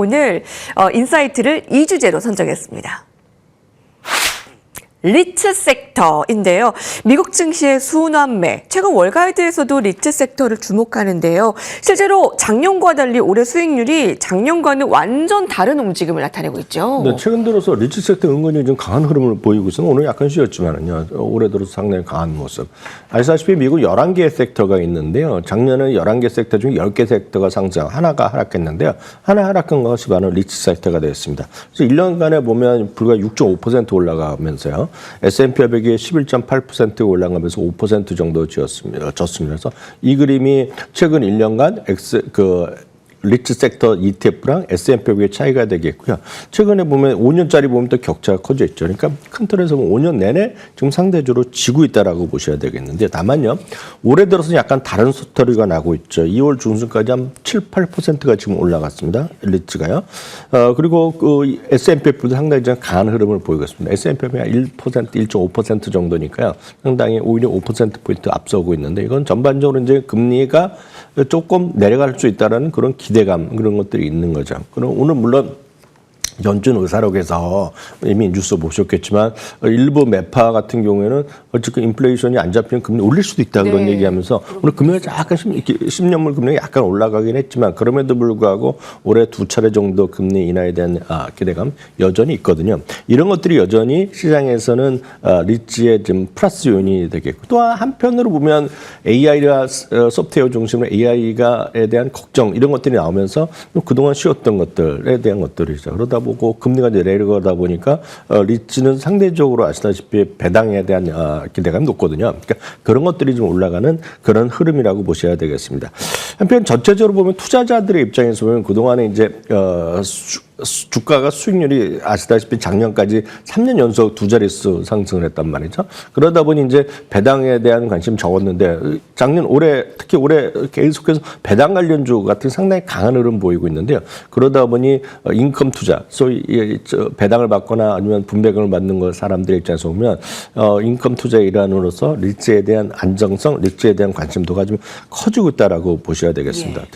오늘 인사이트를 2주제로 선정했습니다. 리츠 섹터인데요. 미국 증시의 순환매, 최근 월가이드에서도 리츠 섹터를 주목하는데요. 실제로 작년과 달리 올해 수익률이 작년과는 완전 다른 움직임을 나타내고 있죠. 네, 최근 들어서 리츠 섹터 은근히 좀 강한 흐름을 보이고 있어요. 오늘 약간 쉬었지만은요. 올해 들어서 상당히 강한 모습. 아시다시피 미국 11개 섹터가 있는데요. 작년에 11개 섹터 중 10개 섹터가 상승, 하나가 하락했는데요. 하나 하락한 것이 바로 리츠 섹터가 되었습니다. 그래서 1년간에 보면 불과 6.5% 올라가면서요. S&P 500이 11.8% 올라가면서 5% 정도 졌습니다. 그래서 이 그림이 최근 1년간 리츠 섹터 ETF랑 S&P 500의 차이가 되겠고요. 최근에 보면 5년짜리 보면 또 격차가 커져 있죠. 그러니까 큰 틀에서 보면 5년 내내 지금 상대적으로 지고 있다라고 보셔야 되겠는데, 다만요, 올해 들어서 약간 다른 스토리가 나고 있죠. 2월 중순까지 한 7, 8%가 지금 올라갔습니다. 리츠가요. 그리고 그 S&P 500도 상당히 좀 강한 흐름을 보이고 있습니다. S&P 500이 1%, 1.5% 정도니까요. 상당히 오히려 5%포인트 앞서고 있는데, 이건 전반적으로 이제 금리가 조금 내려갈 수 있다는 그런 기대감, 그런 것들이 있는 거죠. 그럼 오늘 물론 연준 의사록에서 이미 뉴스 보셨겠지만 일부 매파 같은 경우에는 어쨌든 인플레이션이 안 잡히면 금리 올릴 수도 있다 그런 얘기하면서 오늘 금리가 약간 10년물 금리가 약간 올라가긴 했지만 그럼에도 불구하고 올해 2차례 정도 금리 인하에 대한 기대감 여전히 있거든요. 이런 것들이 여전히 시장에서는 리츠의 좀 플러스 요인이 되겠고, 또한 한편으로 보면 AI와 소프트웨어 중심으로 AI에 대한 걱정 이런 것들이 나오면서 그동안 쉬었던 것들에 대한 것들이죠. 그러다 보고 금리가 이제 내려가다 보니까 리츠는 상대적으로 아시다시피 배당에 대한 기대감이 높거든요. 그러니까 그런 것들이 좀 올라가는 그런 흐름이라고 보셔야 되겠습니다. 한편 전체적으로 보면 투자자들의 입장에서 보면 그동안에 이제 주가가 수익률이 아시다시피 작년까지 3년 연속 두 자릿수 상승을 했단 말이죠. 그러다 보니 이제 배당에 대한 관심이 적었는데 특히 올해 계속해서 배당 관련주 같은 상당히 강한 흐름 보이고 있는데요. 그러다 보니 인컴 투자, 소위 배당을 받거나 아니면 분배금을 받는 거 사람들의 입장에서 보면 인컴 투자의 일환으로서 리츠에 대한 안정성, 리츠에 대한 관심도가 좀 커지고 있다라고 보셔야 되겠습니다. 예.